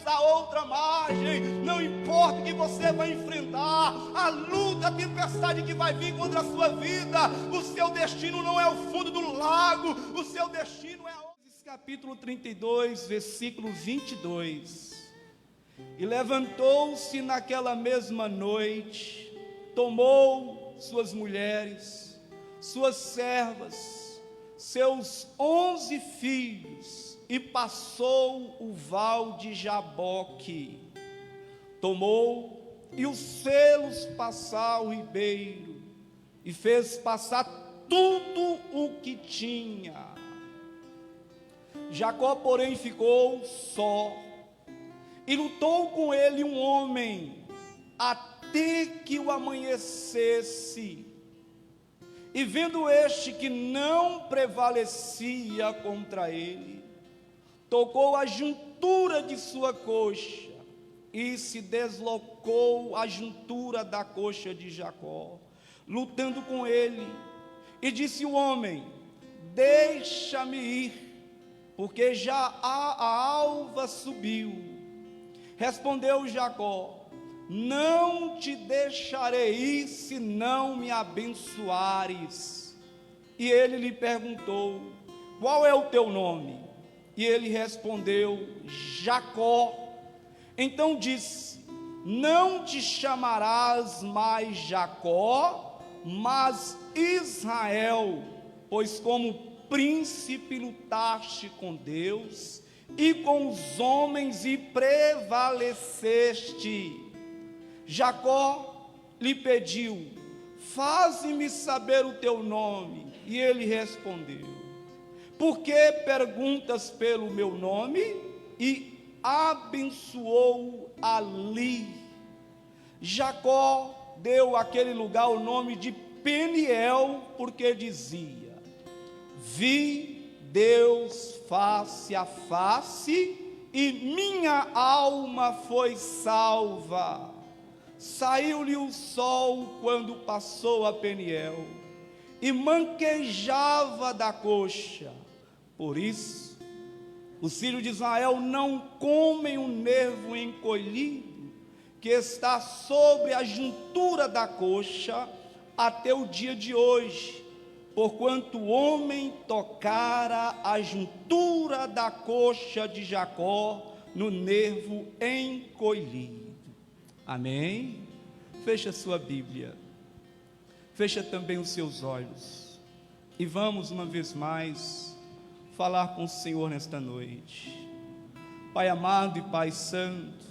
a outra margem. Não importa o que você vai enfrentar, a luta, a tempestade que vai vir contra a sua vida, o seu destino não é o fundo do lago, o seu destino é capítulo 32, versículo 22. E levantou-se naquela mesma noite, tomou suas mulheres, suas servas, seus 11 filhos, e passou o val de Jaboque. Tomou e os fê-los passar o ribeiro, e fez passar tudo o que tinha. Jacó, porém, ficou só, e lutou com ele um homem, até que o amanhecesse. E vendo este que não prevalecia contra ele, tocou a juntura de sua coxa, e se deslocou a juntura da coxa de Jacó, lutando com ele. E disse o homem: deixa-me ir, porque já a alva subiu. Respondeu Jacó: não te deixarei ir, se não me abençoares. E ele lhe perguntou: qual é o teu nome? E ele respondeu: Jacó. Então disse: não te chamarás mais Jacó, mas Israel, pois como príncipe lutaste com Deus e com os homens e prevaleceste. Jacó lhe pediu: faze-me saber o teu nome. E ele respondeu: por que perguntas pelo meu nome? E abençoou ali. Jacó deu àquele lugar o nome de Peniel, porque dizia: vi Deus face a face, e minha alma foi salva. Saiu-lhe o sol quando passou a Peniel, e manquejava da coxa. Por isso, os filhos de Israel não comem o nervo encolhido, que está sobre a juntura da coxa, até o dia de hoje, porquanto o homem tocara a juntura da coxa de Jacó no nervo encolhido. Amém? Fecha sua Bíblia, fecha também os seus olhos, e vamos uma vez mais falar com o Senhor nesta noite. Pai amado e Pai santo,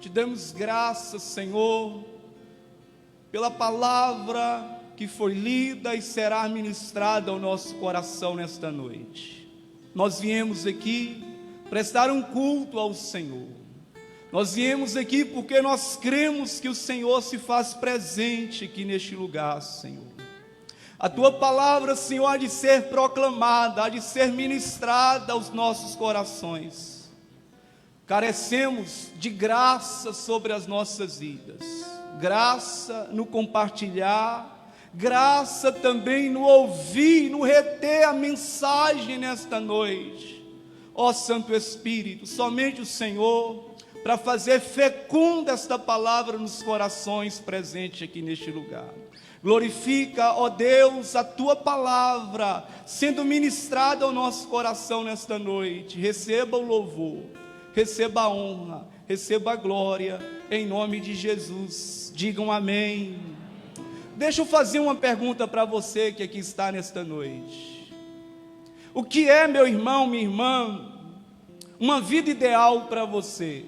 te damos graças, Senhor, pela palavra que foi lida e será ministrada ao nosso coração nesta noite. Nós viemos aqui prestar um culto ao Senhor. Nós viemos aqui porque nós cremos que o Senhor se faz presente aqui neste lugar, Senhor. A tua palavra, Senhor, há de ser proclamada, há de ser ministrada aos nossos corações. Carecemos de graça sobre as nossas vidas, graça no compartilhar, graça também no ouvir, no reter a mensagem nesta noite. Ó Santo Espírito, somente o Senhor para fazer fecunda esta palavra nos corações presentes aqui neste lugar. Glorifica, ó Deus, a tua palavra sendo ministrada ao nosso coração nesta noite. Receba o louvor, receba a honra, receba a glória, em nome de Jesus. Digam amém. Deixa eu fazer uma pergunta para você que aqui está nesta noite. O que é, meu irmão, minha irmã, uma vida ideal para você?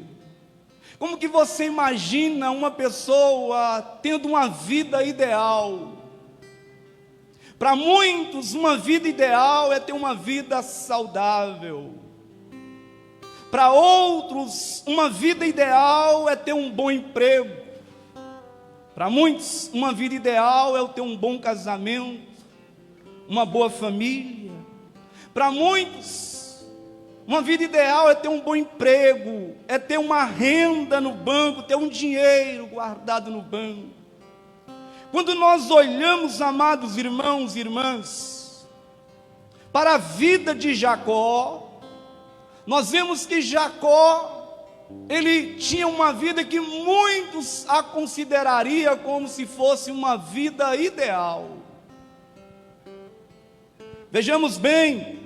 Como que você imagina uma pessoa tendo uma vida ideal? Para muitos, uma vida ideal é ter uma vida saudável. Para outros, uma vida ideal é ter um bom emprego. Para muitos, uma vida ideal é ter um bom casamento, uma boa família. Para muitos, uma vida ideal é ter um bom emprego, é ter uma renda no banco, ter um dinheiro guardado no banco. Quando nós olhamos, amados irmãos e irmãs, para a vida de Jacó, nós vemos que Jacó ele tinha uma vida que muitos a considerariam como se fosse uma vida ideal. Vejamos bem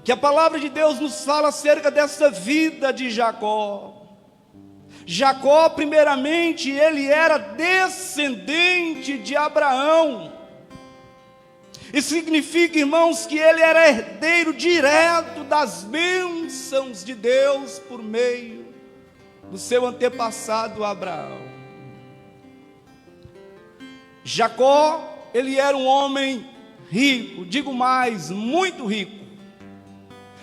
que a palavra de Deus nos fala acerca dessa vida de Jacó. Jacó, primeiramente, ele era descendente de Abraão. Isso significa, irmãos, que ele era herdeiro direto das bênçãos de Deus por meio do seu antepassado Abraão. Jacó, ele era um homem rico, digo mais, muito rico.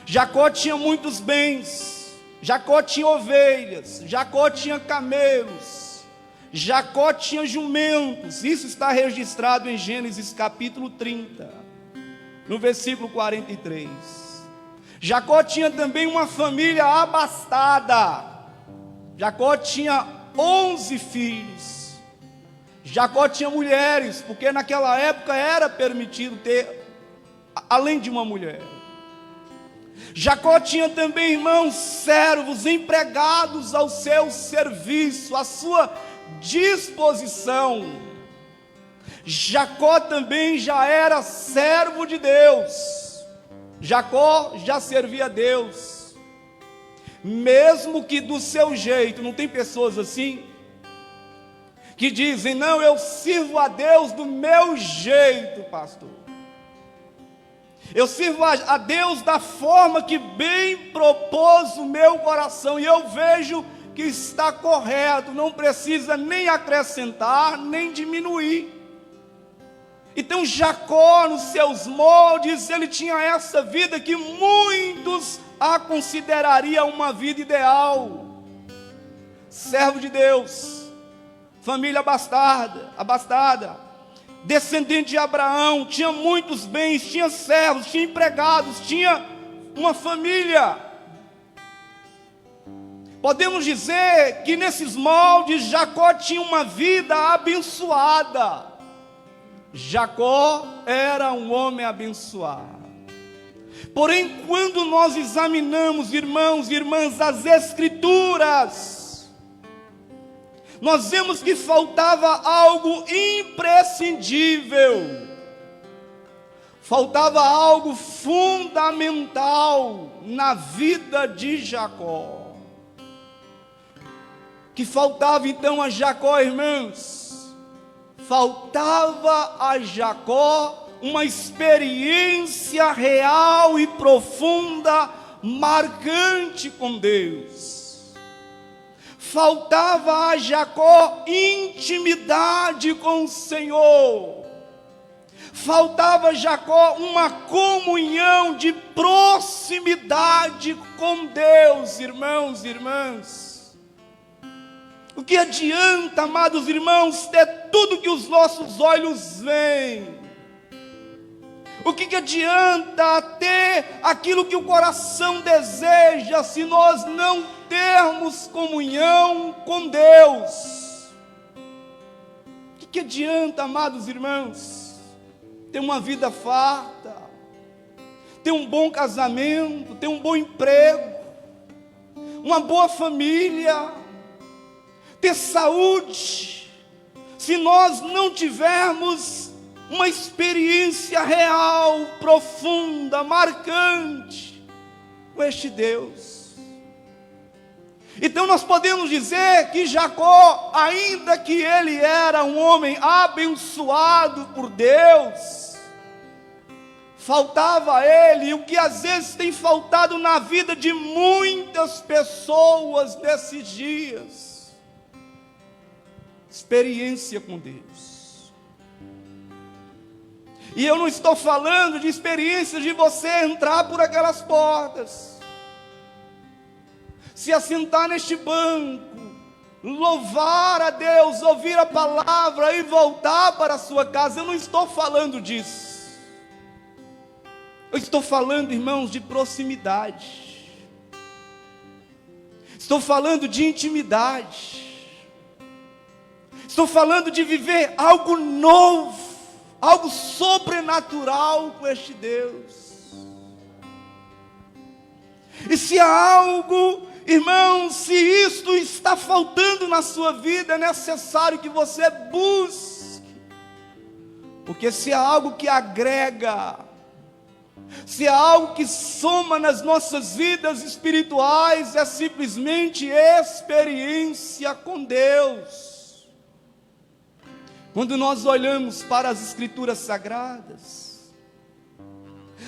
Jacó tinha muitos bens. Jacó tinha ovelhas, Jacó tinha camelos, Jacó tinha jumentos. Isso está registrado em Gênesis capítulo 30, no versículo 43. Jacó tinha também uma família abastada. Jacó tinha 11 filhos. Jacó tinha mulheres, porque naquela época era permitido ter além de uma mulher. Jacó tinha também, irmãos, servos, empregados ao seu serviço, à sua disposição. Jacó também já era servo de Deus. Jacó já servia a Deus, mesmo que do seu jeito. Não tem pessoas assim? Que dizem, não, eu sirvo a Deus do meu jeito, pastor. Eu sirvo a Deus da forma que bem propôs o meu coração, e eu vejo que está correto, não precisa nem acrescentar, nem diminuir. Então Jacó, nos seus moldes, ele tinha essa vida que muitos a considerariam uma vida ideal. Servo de Deus, família abastada, descendente de Abraão, tinha muitos bens, tinha servos, tinha empregados, tinha uma família. Podemos dizer que nesses moldes Jacó tinha uma vida abençoada. Jacó era um homem abençoado. Porém, quando nós examinamos, irmãos e irmãs, as Escrituras, nós vemos que faltava algo imprescindível, faltava algo fundamental na vida de Jacó. Que faltava então a Jacó, irmãos? Faltava a Jacó uma experiência real e profunda, marcante com Deus. Faltava a Jacó intimidade com o Senhor. Faltava a Jacó uma comunhão de proximidade com Deus, irmãos e irmãs. O que adianta, amados irmãos, ter tudo que os nossos olhos veem? O que adianta ter aquilo que o coração deseja, se nós não termos comunhão com Deus? O que adianta, amados irmãos, ter uma vida farta, ter um bom casamento, ter um bom emprego, uma boa família, ter saúde, se nós não tivermos uma experiência real, profunda, marcante com este Deus? Então nós podemos dizer que Jacó, ainda que ele era um homem abençoado por Deus, faltava a ele o que às vezes tem faltado na vida de muitas pessoas nesses dias: experiência com Deus. E eu não estou falando de experiências de você entrar por aquelas portas, se assentar neste banco, louvar a Deus, ouvir a palavra e voltar para a sua casa. Eu não estou falando disso. Eu estou falando, irmãos, de proximidade. Estou falando de intimidade. Estou falando de viver algo novo, algo sobrenatural com este Deus. E se há algo, Irmão, se isto está faltando na sua vida, é necessário que você busque, porque se há algo que agrega, se há algo que soma nas nossas vidas espirituais, é simplesmente experiência com Deus. Quando nós olhamos para as Escrituras Sagradas,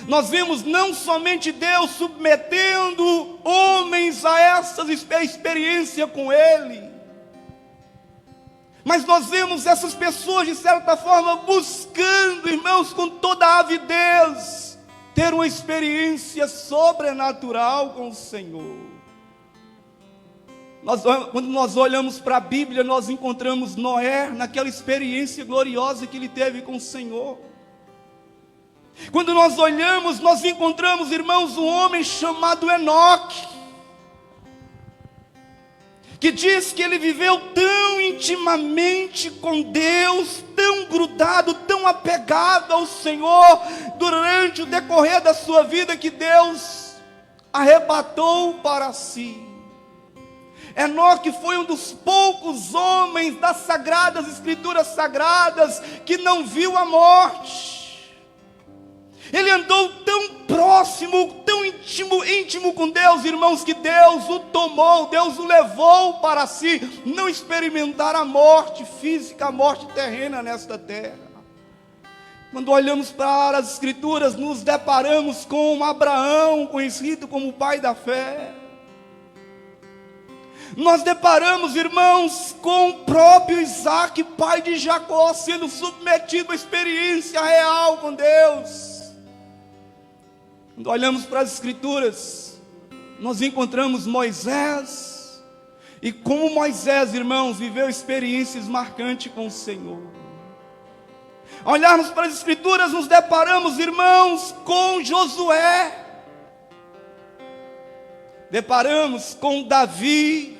nós vemos não somente Deus submetendo homens a essa experiência com Ele, mas nós vemos essas pessoas, de certa forma, buscando, irmãos, com toda a avidez, ter uma experiência sobrenatural com o Senhor. Quando nós olhamos para a Bíblia, nós encontramos Noé naquela experiência gloriosa que ele teve com o Senhor. Quando nós olhamos, nós encontramos, irmãos, um homem chamado Enoque, que diz que ele viveu tão intimamente com Deus, tão grudado, tão apegado ao Senhor, durante o decorrer da sua vida, que Deus arrebatou para si. Enoque foi um dos poucos homens das sagradas Escrituras Sagradas que não viu a morte. Ele andou tão próximo, tão íntimo com Deus, irmãos, que Deus o tomou, Deus o levou para si, não experimentar a morte física, a morte terrena nesta terra. Quando olhamos para as Escrituras, nos deparamos com Abraão, conhecido como o pai da fé. Nós deparamos, irmãos, com o próprio Isaac, pai de Jacó, sendo submetido à experiência real com Deus. Quando olhamos para as Escrituras, nós encontramos Moisés, e como Moisés, irmãos, viveu experiências marcantes com o Senhor. Ao olharmos para as Escrituras, nos deparamos, irmãos, com Josué, deparamos com Davi,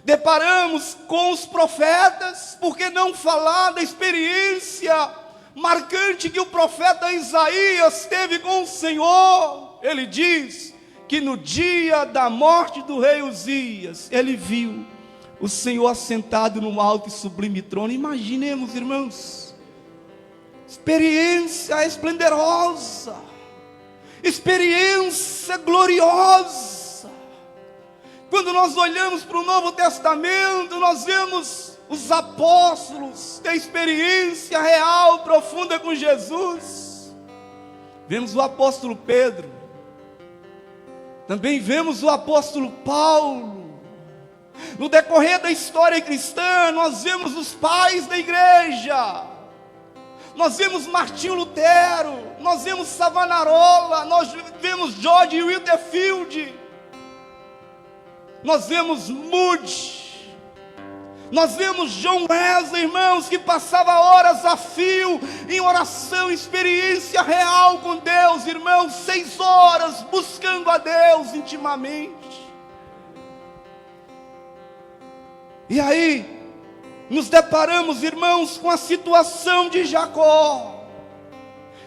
deparamos com os profetas. Por que não falar da experiência marcante que o profeta Isaías teve com o Senhor? Ele diz que no dia da morte do rei Uzias, ele viu o Senhor assentado num alto e sublime trono. Imaginemos, irmãos, experiência esplendorosa, experiência gloriosa. Quando nós olhamos para o Novo Testamento, nós vemos os apóstolos ter experiência real, profunda com Jesus. Vemos o apóstolo Pedro, também vemos o apóstolo Paulo. No decorrer da história cristã, nós vemos os pais da igreja, nós vemos Martinho Lutero, nós vemos Savonarola, nós vemos George Whitefield, nós vemos Moody, nós vemos John Wesley, irmãos, que passava horas a fio em oração, experiência real com Deus, irmãos, 6 horas buscando a Deus intimamente. E aí, nos deparamos, irmãos, com a situação de Jacó,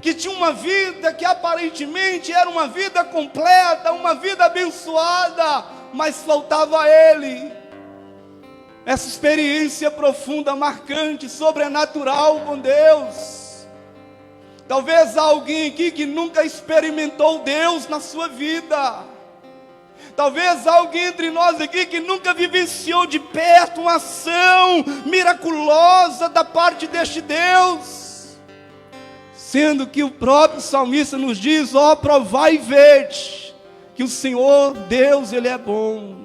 que tinha uma vida que aparentemente era uma vida completa, uma vida abençoada, mas faltava a ele essa experiência profunda, marcante, sobrenatural com Deus. Talvez há alguém aqui que nunca experimentou Deus na sua vida. Talvez há alguém entre nós aqui que nunca vivenciou de perto uma ação miraculosa da parte deste Deus. Sendo que o próprio salmista nos diz: ó, provai e vede que o Senhor Deus, Ele é bom.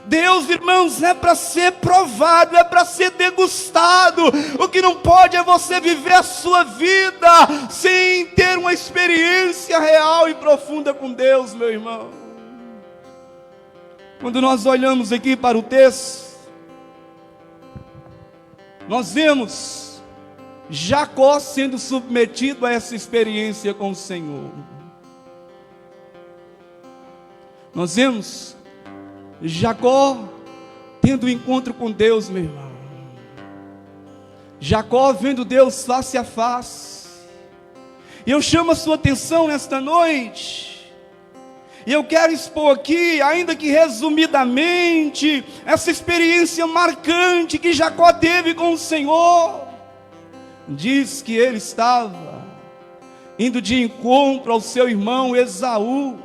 Deus, irmãos, é para ser provado, é para ser degustado. O que não pode é você viver a sua vida sem ter uma experiência real e profunda com Deus, meu irmão. Quando nós olhamos aqui para o texto, nós vemos Jacó sendo submetido a essa experiência com o Senhor. Nós vemos Jacó tendo um encontro com Deus, meu irmão. Jacó vendo Deus face a face. E eu chamo a sua atenção nesta noite. E eu quero expor aqui, ainda que resumidamente, essa experiência marcante que Jacó teve com o Senhor. Diz que ele estava indo de encontro ao seu irmão Esaú.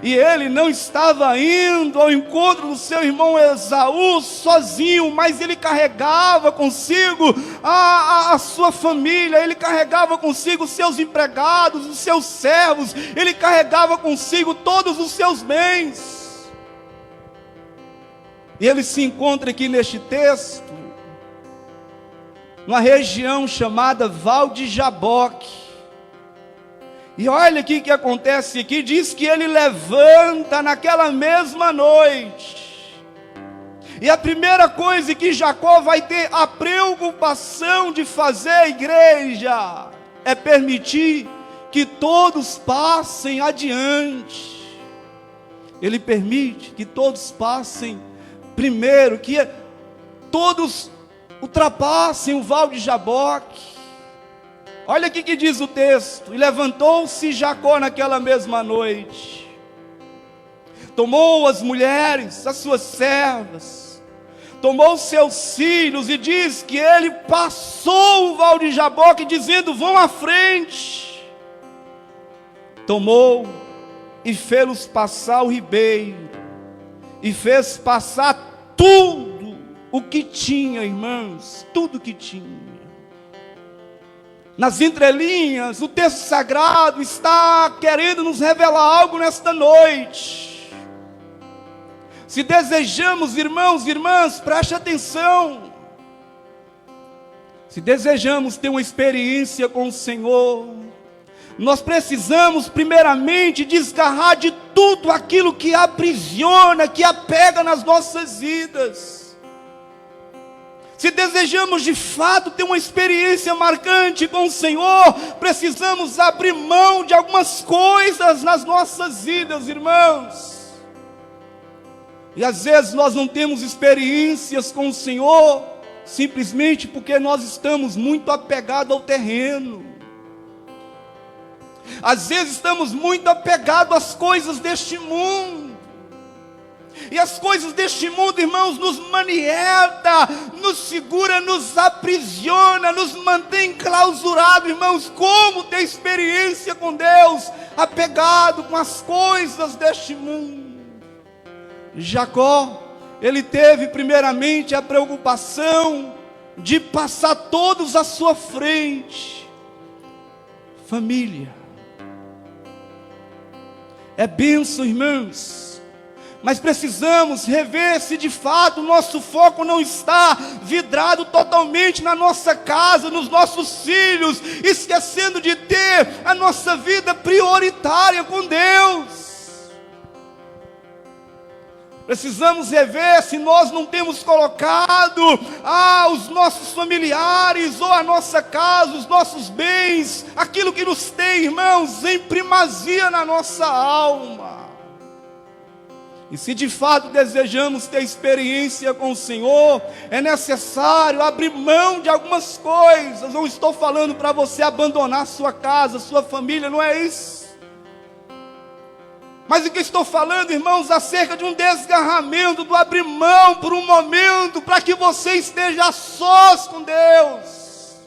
E ele não estava indo ao encontro do seu irmão Esaú sozinho, mas ele carregava consigo a sua família, ele carregava consigo os seus empregados, os seus servos, ele carregava consigo todos os seus bens. E ele se encontra aqui neste texto, numa região chamada Val de Jaboque. E olha aqui o que acontece aqui, diz que ele levanta naquela mesma noite. E a primeira coisa que Jacó vai ter a preocupação de fazer a igreja, é permitir que todos passem adiante. Ele permite que todos passem primeiro, que todos ultrapassem o Val de Jaboque. Olha aqui que diz o texto: e levantou-se Jacó naquela mesma noite, tomou as mulheres, as suas servas, tomou seus filhos, e diz que ele passou o Val de Jaboque, dizendo: vão à frente. Tomou e fez-los passar o ribeiro, e fez passar tudo o que tinha, irmãos, tudo o que tinha. Nas entrelinhas, o texto sagrado está querendo nos revelar algo nesta noite. Se desejamos, irmãos e irmãs, preste atenção. Se desejamos ter uma experiência com o Senhor, nós precisamos primeiramente desgarrar de tudo aquilo que aprisiona, que apega nas nossas vidas. Se desejamos de fato ter uma experiência marcante com o Senhor, precisamos abrir mão de algumas coisas nas nossas vidas, irmãos. E às vezes nós não temos experiências com o Senhor, simplesmente porque nós estamos muito apegados ao terreno. Às vezes estamos muito apegados às coisas deste mundo. E as coisas deste mundo, irmãos, nos manieta, nos segura, nos aprisiona, nos mantém clausurados, irmãos. Como ter experiência com Deus, apegado com as coisas deste mundo? Jacó, ele teve primeiramente a preocupação de passar todos à sua frente. Família é bênção, irmãos. Mas precisamos rever se de fato o nosso foco não está vidrado totalmente na nossa casa, nos nossos filhos, esquecendo de ter a nossa vida prioritária com Deus. Precisamos rever se nós não temos colocado os nossos familiares, ou a nossa casa, os nossos bens, aquilo que nos tem, irmãos, em primazia na nossa alma. E se de fato desejamos ter experiência com o Senhor, é necessário abrir mão de algumas coisas. Não estou falando para você abandonar sua casa, sua família, não é isso. Mas o que estou falando, irmãos, acerca de um desgarramento, do abrir mão por um momento, para que você esteja a sós com Deus.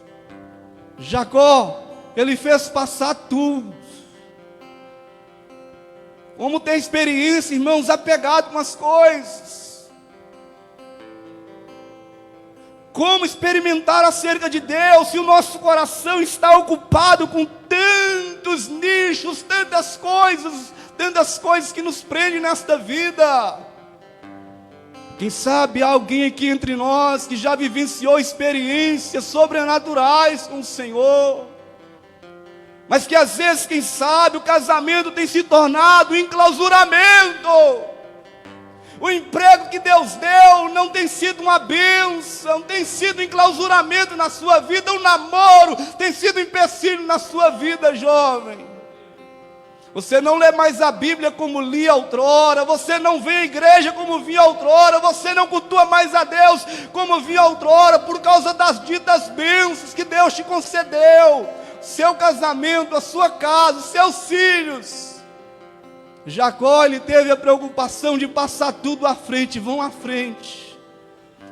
Jacó, ele fez passar tudo. Como ter experiência, irmãos, apegado com as coisas. Como experimentar acerca de Deus, se o nosso coração está ocupado com tantos nichos, tantas coisas que nos prendem nesta vida. Quem sabe há alguém aqui entre nós que já vivenciou experiências sobrenaturais com o Senhor, mas que às vezes, quem sabe, o casamento tem se tornado um enclausuramento. O emprego que Deus deu não tem sido uma bênção, tem sido um enclausuramento na sua vida. O namoro tem sido um empecilho na sua vida, jovem. Você não lê mais a Bíblia como lia outrora, você não vem à igreja como vinha outrora, você não cultua mais a Deus como vinha outrora, por causa das ditas bênçãos que Deus te concedeu. Seu casamento, a sua casa, os seus filhos. Jacó, ele teve a preocupação de passar tudo à frente. Vão à frente.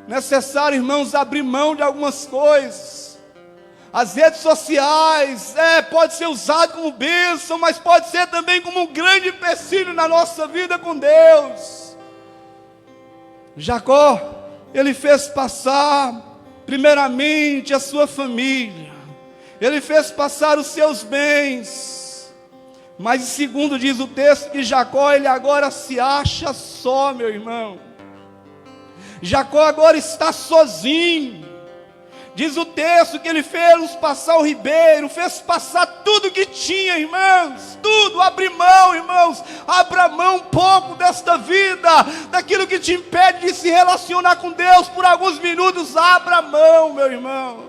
Necessário, irmãos, abrir mão de algumas coisas. As redes sociais, pode ser usado como bênção, mas pode ser também como um grande empecilho na nossa vida com Deus. Jacó, ele fez passar, primeiramente, a sua família. Ele fez passar os seus bens. Mas, segundo diz o texto, que Jacó, ele agora se acha só, meu irmão. Jacó agora está sozinho. Diz o texto que ele fez passar o ribeiro, fez passar tudo que tinha, irmãos, tudo, abre mão, irmãos, abra mão um pouco desta vida, daquilo que te impede de se relacionar com Deus por alguns minutos, abra mão, meu irmão.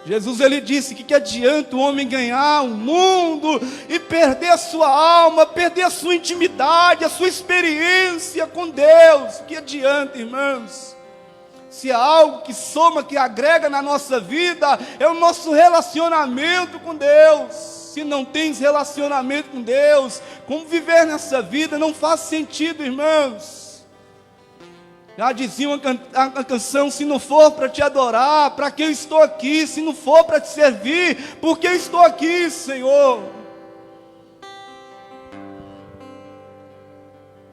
Jesus, ele disse que adianta o homem ganhar o mundo e perder a sua alma, perder a sua intimidade, a sua experiência com Deus. Que adianta, irmãos? Se há algo que soma, que agrega na nossa vida, é o nosso relacionamento com Deus. Se não tens relacionamento com Deus, como viver nessa vida? Não faz sentido, irmãos. Já dizia a canção: se não for para te adorar, para que eu estou aqui? Se não for para te servir, por que eu estou aqui, Senhor?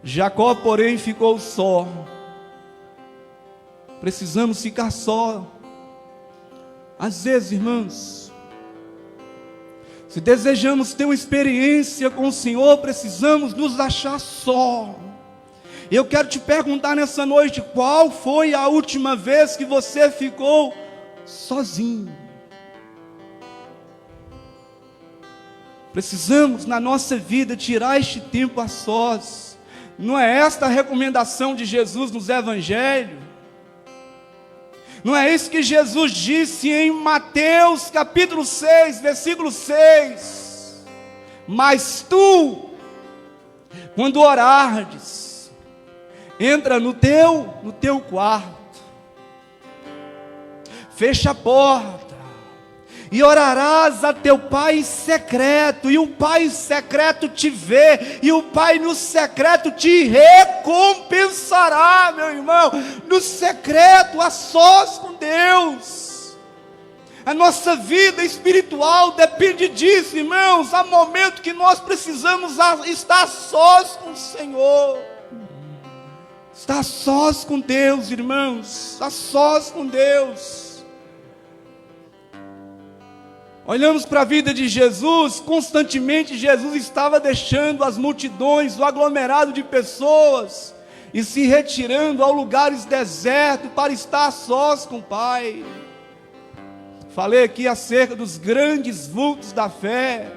Jacó, porém, ficou só. Precisamos ficar só. Às vezes, irmãos, se desejamos ter uma experiência com o Senhor, precisamos nos achar só. Eu quero te perguntar nessa noite: qual foi a última vez que você ficou sozinho? Precisamos na nossa vida tirar este tempo a sós. Não é esta a recomendação de Jesus nos evangelhos? Não é isso que Jesus disse em Mateus capítulo 6, versículo 6? Mas tu, quando orardes, entra no teu quarto, fecha a porta, e orarás a teu Pai em secreto, e o Pai em secreto te vê, e o Pai no secreto te recompensará, meu irmão, no secreto, a sós com Deus. A nossa vida espiritual depende disso, irmãos. Há momento que nós precisamos estar sós com o Senhor. Está sós com Deus, irmãos, está sós com Deus. Olhamos para a vida de Jesus, constantemente Jesus estava deixando as multidões, o aglomerado de pessoas, e se retirando a lugares desertos para estar sós com o Pai. Falei aqui acerca dos grandes vultos da fé,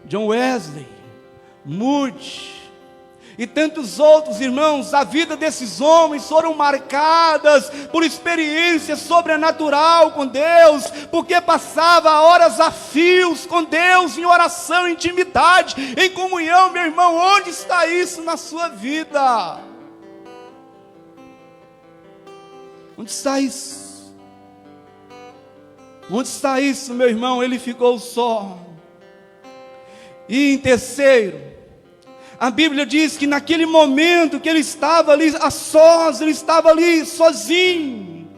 John Wesley, Moody, e tantos outros, irmãos. A vida desses homens foram marcadas por experiência sobrenatural com Deus, porque passava horas a fios com Deus, em oração, em intimidade, em comunhão. Meu irmão, onde está isso na sua vida? Onde está isso? Onde está isso, meu irmão? Ele ficou só. E em terceiro, a Bíblia diz que naquele momento que ele estava ali a sós, ele estava ali sozinho,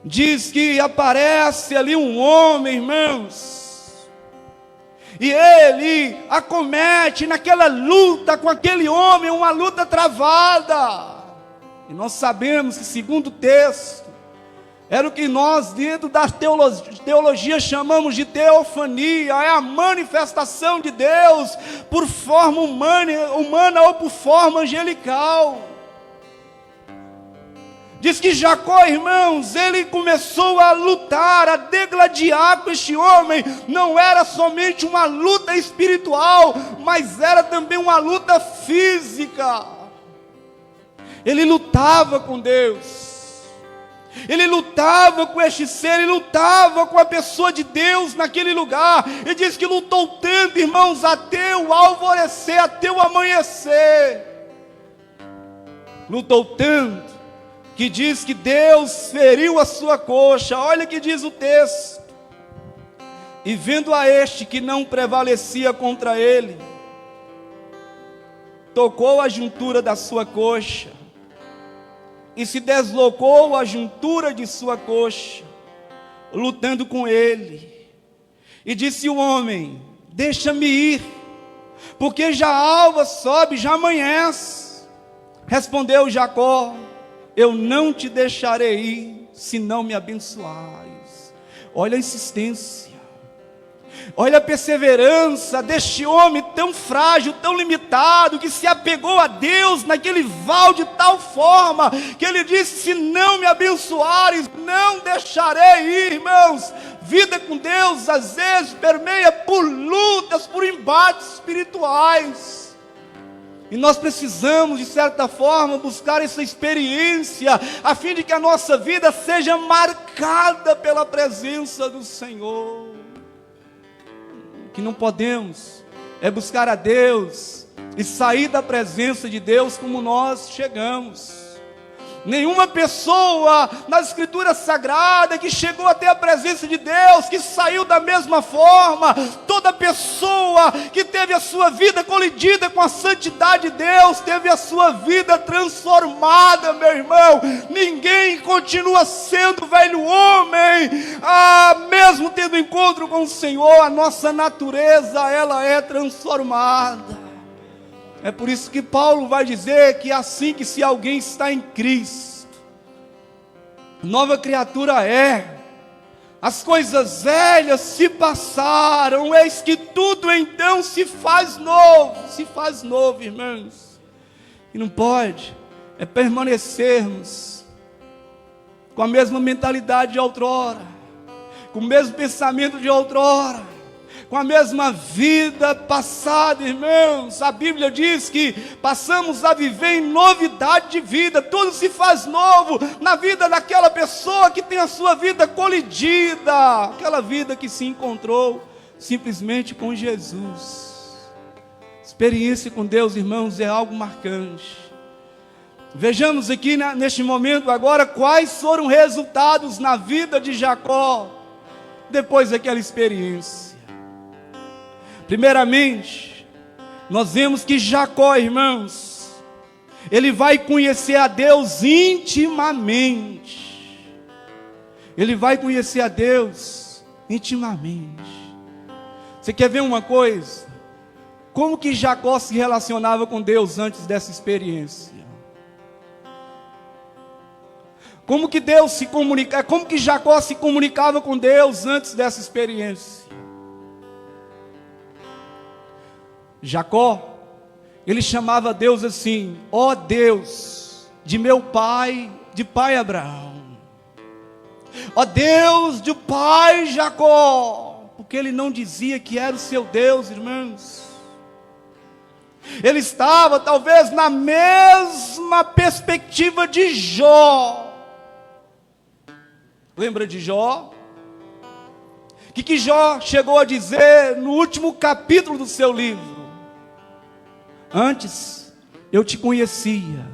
diz que aparece ali um homem, irmãos, e ele acomete naquela luta com aquele homem, uma luta travada. E nós sabemos que, segundo o texto, era o que nós dentro da teologia chamamos de teofania. É a manifestação de Deus por forma humana ou por forma angelical. Diz que Jacó, irmãos, ele começou a lutar, a degladiar com este homem. Não era somente uma luta espiritual, mas era também uma luta física. Ele lutava com Deus. Ele lutava com este ser, ele lutava com a pessoa de Deus naquele lugar. Ele diz que lutou tanto, irmãos, até o alvorecer, até o amanhecer. Lutou tanto, que diz que Deus feriu a sua coxa. Olha o que diz o texto. E vendo a este que não prevalecia contra ele, tocou a juntura da sua coxa, e se deslocou a juntura de sua coxa, lutando com ele. E disse o homem: deixa-me ir, porque já a alva sobe, já amanhece. Respondeu Jacó: eu não te deixarei ir, se não me abençoares. Olha a insistência, olha a perseverança deste homem tão frágil, tão limitado, que se apegou a Deus naquele val de tal forma, que ele disse: se não me abençoares, não deixarei ir. Irmãos, vida com Deus às vezes permeia por lutas, por embates espirituais. E nós precisamos, de certa forma, buscar essa experiência, a fim de que a nossa vida seja marcada pela presença do Senhor. O que não podemos é buscar a Deus e sair da presença de Deus como nós chegamos. Nenhuma pessoa na Escritura Sagrada que chegou até a presença de Deus, que saiu da mesma forma. Toda pessoa que teve a sua vida colidida com a santidade de Deus, teve a sua vida transformada, meu irmão. Ninguém continua sendo velho homem, mesmo tendo encontro com o Senhor. A nossa natureza, ela é transformada. É por isso que Paulo vai dizer que assim que se alguém está em Cristo, nova criatura é, as coisas velhas se passaram, eis que tudo então se faz novo, irmãos. E não pode é permanecermos com a mesma mentalidade de outrora, com o mesmo pensamento de outrora, com a mesma vida passada, irmãos. A Bíblia diz que passamos a viver em novidade de vida. Tudo se faz novo na vida daquela pessoa que tem a sua vida colidida, aquela vida que se encontrou simplesmente com Jesus. Experiência com Deus, irmãos, é algo marcante. Vejamos aqui neste momento agora quais foram os resultados na vida de Jacó depois daquela experiência. Primeiramente, nós vemos que Jacó, irmãos, ele vai conhecer a Deus intimamente. Ele vai conhecer a Deus intimamente. Você quer ver uma coisa? Como que Jacó se relacionava com Deus antes dessa experiência? Como que Jacó se comunicava com Deus antes dessa experiência? Jacó, ele chamava Deus assim: ó Deus de meu pai, de pai Abraão, ó Deus de pai Jacó, porque ele não dizia que era o seu Deus, irmãos. Ele estava talvez na mesma perspectiva de Jó. Lembra de Jó? O que Jó chegou a dizer no último capítulo do seu livro? Antes eu te conhecia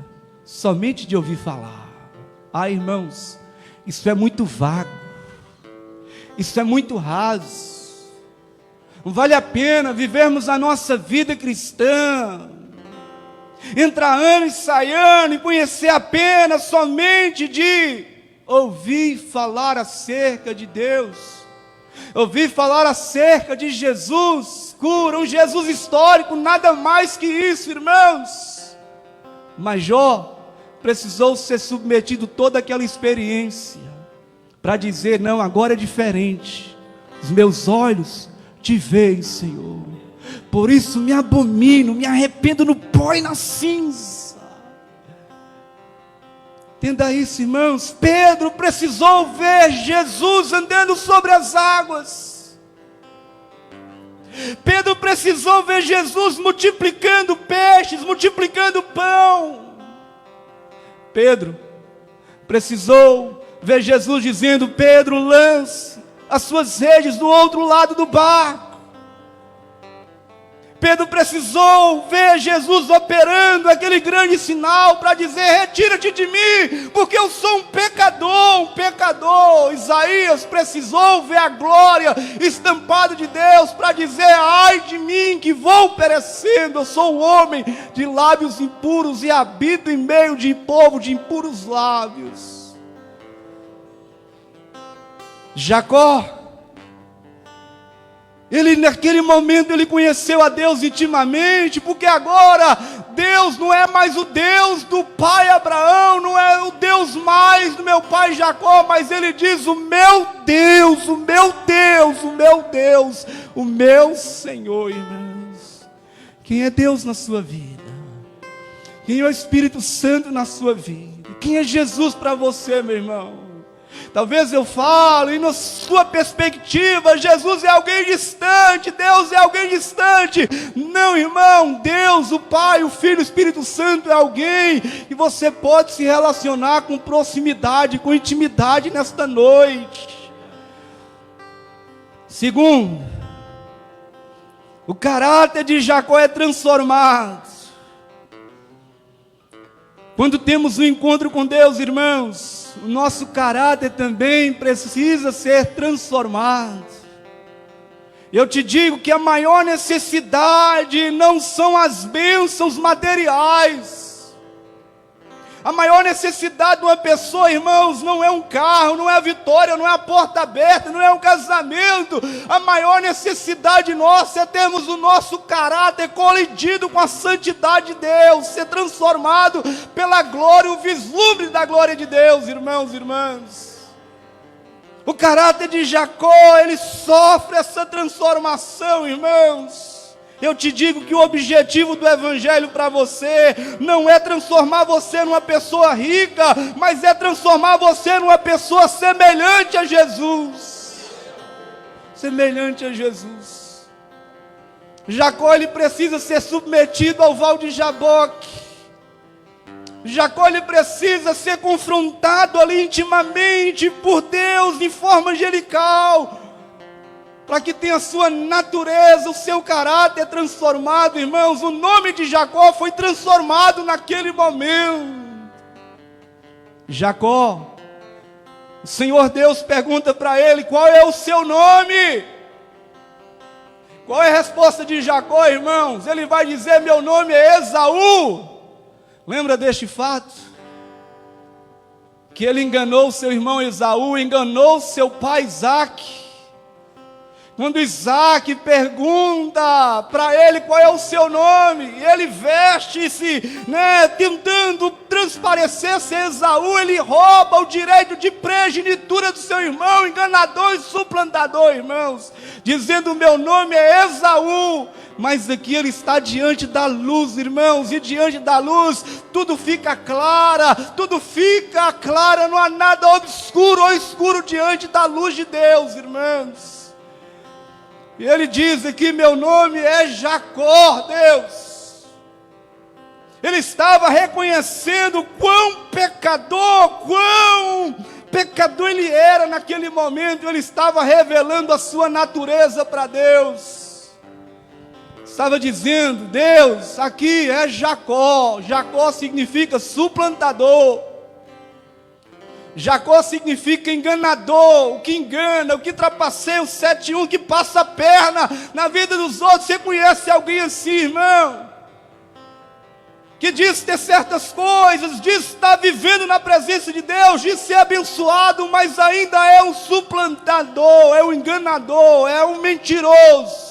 somente de ouvir falar. Irmãos, isso é muito vago, isso é muito raso. Não vale a pena vivermos a nossa vida cristã, entrar ano e sair ano, e conhecer apenas somente de ouvir falar acerca de Deus, ouvir falar acerca de Jesus, cura, um Jesus histórico, nada mais que isso, irmãos. Mas Jó precisou ser submetido a toda aquela experiência, para dizer: não, agora é diferente, os meus olhos te veem, Senhor, por isso me abomino, me arrependo no pó e na cinza. Entenda isso, irmãos. Pedro precisou ver Jesus andando sobre as águas. Pedro precisou ver Jesus multiplicando peixes, multiplicando pão. Pedro precisou ver Jesus dizendo: Pedro, lance as suas redes do outro lado do barco. Pedro precisou ver Jesus operando aquele grande sinal para dizer: retira-te de mim, porque eu sou um pecador, um pecador. Isaías precisou ver a glória estampada de Deus para dizer: ai de mim que vou perecendo, eu sou um homem de lábios impuros e habito em meio de povo de impuros lábios. Jacó, ele naquele momento ele conheceu a Deus intimamente, porque agora Deus não é mais o Deus do pai Abraão, não é o Deus mais do meu pai Jacó, mas ele diz: o meu Deus, o meu Deus, o meu Deus, o meu Senhor. Irmãos, quem é Deus na sua vida? Quem é o Espírito Santo na sua vida? Quem é Jesus para você, meu irmão? Talvez eu fale, e na sua perspectiva, Jesus é alguém distante, Deus é alguém distante. Não, irmão, Deus, o Pai, o Filho, o Espírito Santo é alguém que você pode se relacionar com proximidade, com intimidade nesta noite. Segundo, o caráter de Jacó é transformado quando temos um encontro com Deus, irmãos. O nosso caráter também precisa ser transformado. Eu te digo que a maior necessidade não são as bênçãos materiais. A maior necessidade de uma pessoa, irmãos, não é um carro, não é a vitória, não é a porta aberta, não é um casamento. A maior necessidade nossa é termos o nosso caráter colidido com a santidade de Deus, ser transformado pela glória, o vislumbre da glória de Deus, irmãos e irmãs. O caráter de Jacó, ele sofre essa transformação, irmãos. Eu te digo que o objetivo do Evangelho para você não é transformar você numa pessoa rica, mas é transformar você numa pessoa semelhante a Jesus. Semelhante a Jesus. Jacó, ele precisa ser submetido ao val de Jaboque. Jacó, ele precisa ser confrontado ali intimamente por Deus em forma angelical, para que tenha a sua natureza, o seu caráter transformado, irmãos. O nome de Jacó foi transformado naquele momento. Jacó, o Senhor Deus pergunta para ele: qual é o seu nome? Qual é a resposta de Jacó, irmãos? Ele vai dizer: meu nome é Esaú. Lembra deste fato? Que ele enganou seu irmão Esaú, enganou seu pai Isaque. Quando Isaque pergunta para ele qual é o seu nome, e ele veste-se, tentando transparecer ser Esaú, ele rouba o direito de primogenitura do seu irmão, enganador e suplantador, irmãos, dizendo: meu nome é Esaú. Mas aqui ele está diante da luz, irmãos, e diante da luz tudo fica claro, não há nada obscuro ou escuro diante da luz de Deus, irmãos. E ele diz aqui: meu nome é Jacó, Deus. Ele estava reconhecendo quão pecador ele era naquele momento. Ele estava revelando a sua natureza para Deus. Estava dizendo: Deus, aqui é Jacó. Jacó significa suplantador. Jacó significa enganador, o que engana, o que trapaceia, o 7-1, que passa a perna na vida dos outros. Você conhece alguém assim, irmão? Que diz ter certas coisas, diz estar vivendo na presença de Deus, diz ser abençoado, mas ainda é um suplantador, é um enganador, é um mentiroso.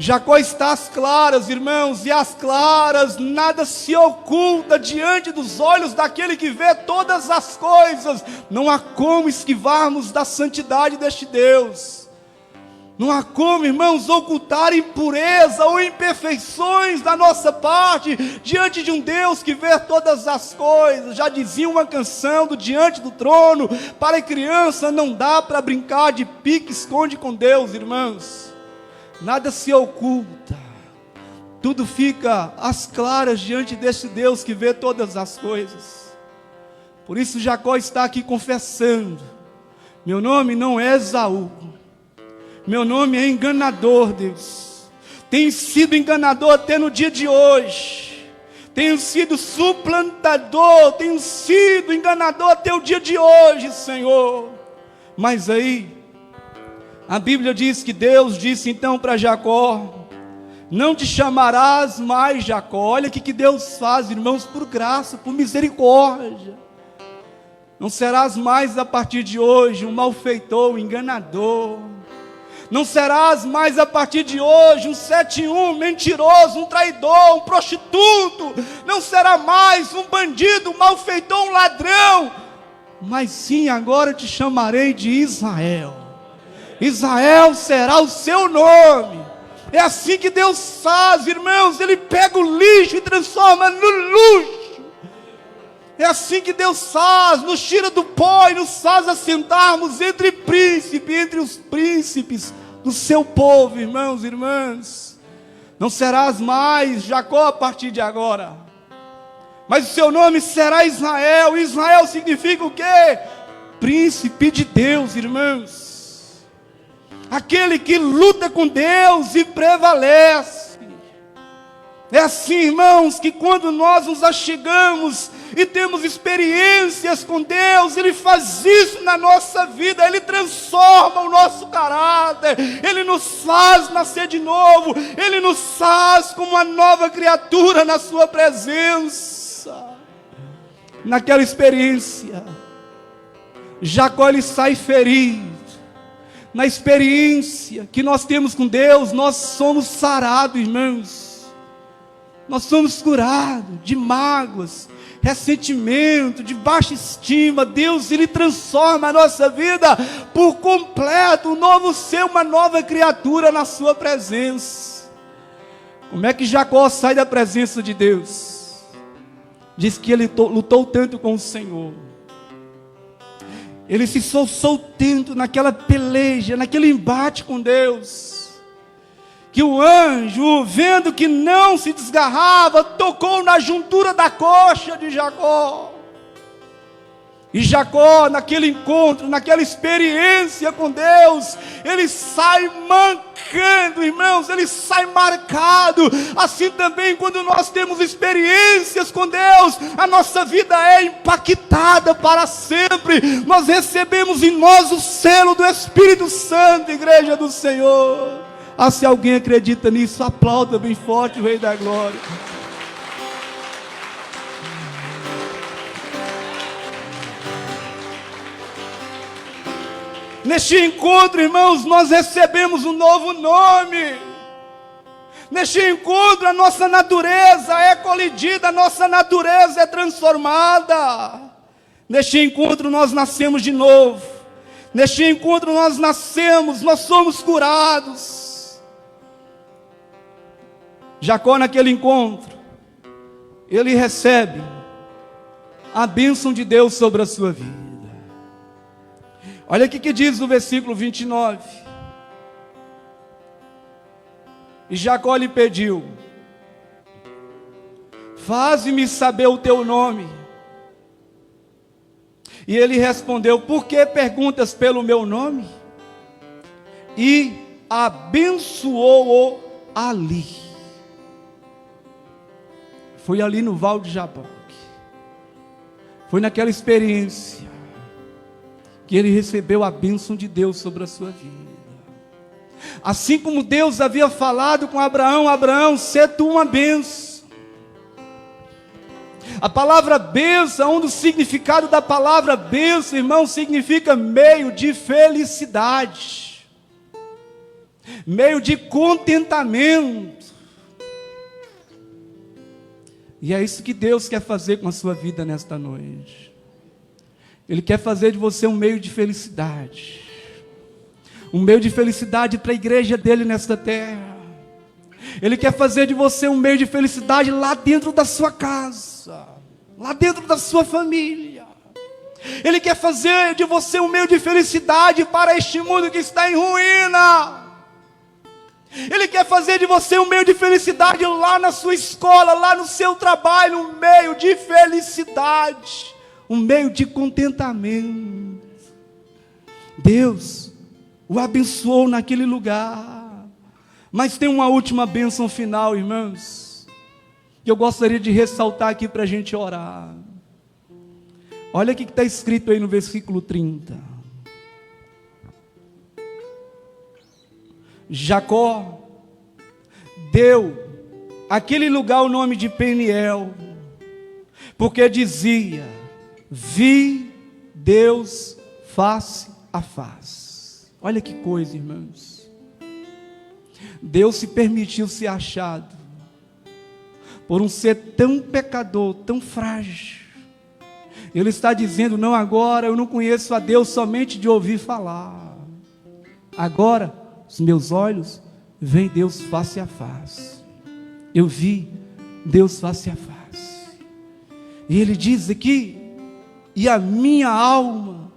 Jacó está às claras, irmãos, e às claras nada se oculta diante dos olhos daquele que vê todas as coisas. Não há como esquivarmos da santidade deste Deus. Não há como, irmãos, ocultar impureza ou imperfeições da nossa parte diante de um Deus que vê todas as coisas. Já dizia uma canção do Diante do Trono: para criança não dá para brincar de pique-esconde com Deus, irmãos. Nada se oculta, tudo fica às claras diante deste Deus que vê todas as coisas. Por isso Jacó está aqui confessando: meu nome não é Esaú, meu nome é enganador, Deus. tenho sido enganador até no dia de hoje, tenho sido suplantador, tenho sido enganador até o dia de hoje, Senhor. Mas aí, a Bíblia diz que Deus disse então para Jacó: não te chamarás mais Jacó. Olha o que Deus faz, irmãos, por graça, por misericórdia. Não serás mais a partir de hoje um malfeitor, um enganador. Não serás mais a partir de hoje um 71, um mentiroso, um traidor, um prostituto. Não será mais um bandido, um malfeitor, um ladrão. Mas sim, agora te chamarei de Israel. Israel será o seu nome. É assim que Deus faz, irmãos. Ele pega o lixo e transforma no luxo. É assim que Deus faz, nos tira do pó e nos faz assentarmos entre príncipes, entre os príncipes do seu povo, irmãos e irmãs. Não serás mais Jacó a partir de agora, mas o seu nome será Israel. Israel significa o quê? Príncipe de Deus, irmãos. Aquele que luta com Deus e prevalece. É assim, irmãos, que quando nós nos achegamos e temos experiências com Deus, Ele faz isso na nossa vida, Ele transforma o nosso caráter, Ele nos faz nascer de novo, Ele nos faz como uma nova criatura na sua presença. Naquela experiência, Jacó ele sai ferido. Na experiência que nós temos com Deus, nós somos sarados, irmãos. Nós somos curados de mágoas, ressentimento, de baixa estima. Deus, Ele transforma a nossa vida por completo, um novo ser, uma nova criatura na sua presença. Como é que Jacó sai da presença de Deus? Diz que ele lutou tanto com o Senhor. Ele se esforçou tanto naquela peleja, naquele embate com Deus, que o anjo, vendo que não se desgarrava, tocou na juntura da coxa de Jacó. E Jacó, naquele encontro, naquela experiência com Deus, ele sai mancando, irmãos, ele sai marcado. Assim também, quando nós temos experiências com Deus, a nossa vida é impactada para sempre. Nós recebemos em nós o selo do Espírito Santo, igreja do Senhor. Ah, se alguém acredita nisso, aplauda bem forte o Rei da Glória. Neste encontro, irmãos, nós recebemos um novo nome. Neste encontro, a nossa natureza é colidida, a nossa natureza é transformada. Neste encontro, nós nascemos de novo. Neste encontro, nós nascemos, nós somos curados. Jacó, naquele encontro, ele recebe a bênção de Deus sobre a sua vida. Olha o que diz no versículo 29. E Jacó lhe pediu: faze-me saber o teu nome. E ele respondeu: por que perguntas pelo meu nome? E abençoou-o ali. Foi ali no Val de Jaboque. Foi naquela experiência que ele recebeu a bênção de Deus sobre a sua vida. Assim como Deus havia falado com Abraão: Abraão, sê tu uma bênção. A palavra bênção, um dos significados da palavra bênção, irmão, significa meio de felicidade, meio de contentamento. E é isso que Deus quer fazer com a sua vida nesta noite. Ele quer fazer de você um meio de felicidade. Um meio de felicidade para a igreja dele nesta terra. Ele quer fazer de você um meio de felicidade lá dentro da sua casa, lá dentro da sua família. Ele quer fazer de você um meio de felicidade para este mundo que está em ruína. Ele quer fazer de você um meio de felicidade lá na sua escola, lá no seu trabalho, um meio de felicidade, um meio de contentamento. Deus o abençoou naquele lugar. Mas tem uma última bênção final, irmãos, que eu gostaria de ressaltar aqui para a gente orar. Olha o que está escrito aí no versículo 30. Jacó deu àquele lugar o nome de Peniel, porque dizia: vi Deus face a face. Olha que coisa, irmãos. Deus se permitiu ser achado por um ser tão pecador, tão frágil. Ele está dizendo: não, agora eu não conheço a Deus somente de ouvir falar. Agora os meus olhos veem Deus face a face. Eu vi Deus face a face. E ele diz aqui: e a minha alma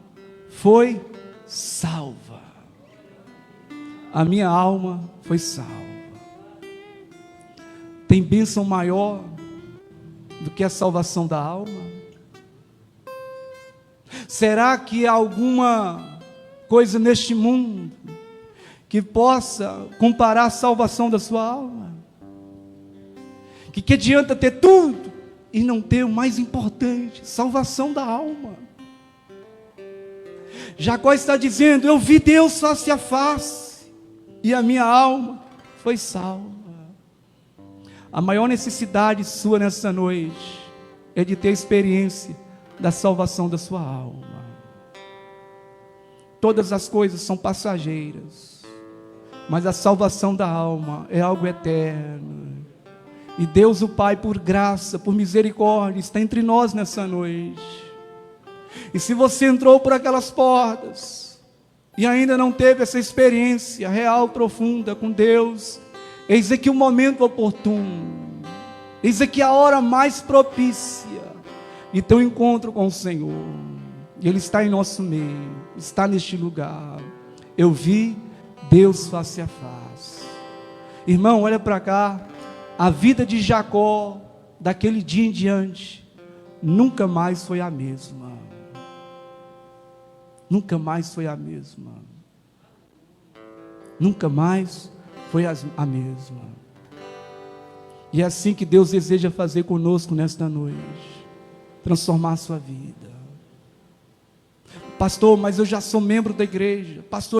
foi salva. A minha alma foi salva. Tem bênção maior do que a salvação da alma? Será que há alguma coisa neste mundo que possa comparar a salvação da sua alma? Que adianta ter tudo e não ter o mais importante, salvação da alma? Jacó está dizendo: eu vi Deus face a face e a minha alma foi salva. A maior necessidade sua nessa noite é de ter experiência da salvação da sua alma. Todas as coisas são passageiras, mas a salvação da alma é algo eterno. E Deus o Pai, por graça, por misericórdia, está entre nós nessa noite. E se você entrou por aquelas portas e ainda não teve essa experiência real, profunda com Deus, eis aqui o momento oportuno, eis aqui a hora mais propícia e teu encontro com o Senhor. E Ele está em nosso meio, está neste lugar. Eu vi Deus face a face. Irmão, olha para cá. A vida de Jacó, daquele dia em diante, nunca mais foi a mesma. Nunca mais foi a mesma. Nunca mais foi a mesma. E é assim que Deus deseja fazer conosco nesta noite. Transformar a sua vida. Pastor, mas eu já sou membro da igreja. Pastor,